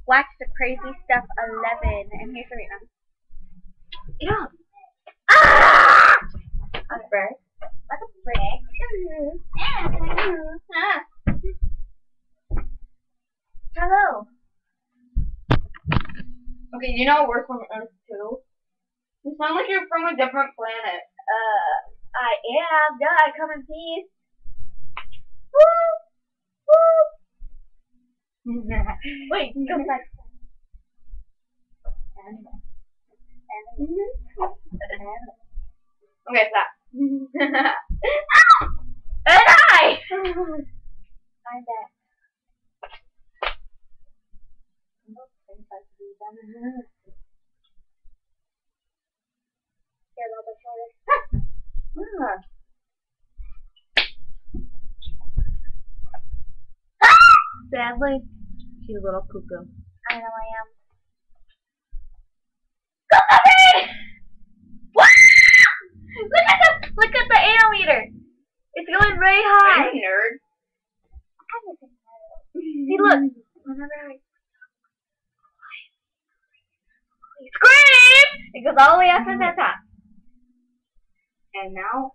Watch the Crazy Stuff 11. And here's the reason. Yeah. Ah! A bird. Like a brick. Hello. Okay, you know we're from Earth too. You sound like you're from a different planet. I am. Yeah, I come in peace. Woo! Woo! Wait, go back. Okay, stop. Ow! And I'm back. Here, a little bit shorter. Sadly, she's a little cuckoo. I know I am. Go, puppy! Look at the anemometer. It's going very high. I'm a nerd. See, look. Whenever I scream, it goes all the way up to the top. And now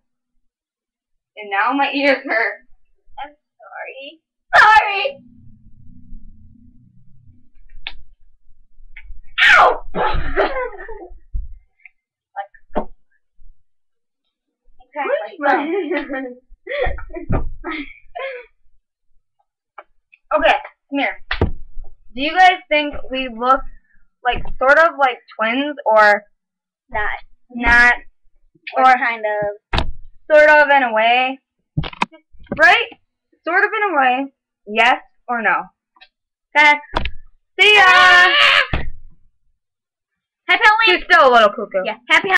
my ears hurt. I'm sorry. Sorry. Ow! Okay, come here. Do you guys think we look like sort of like twins or not? Or kind of. Sort of in a way? Right? Sort of in a way. Yes or no? Okay. See ya! Happy Halloween! She's still a little cuckoo. Yeah. Happy Halloween.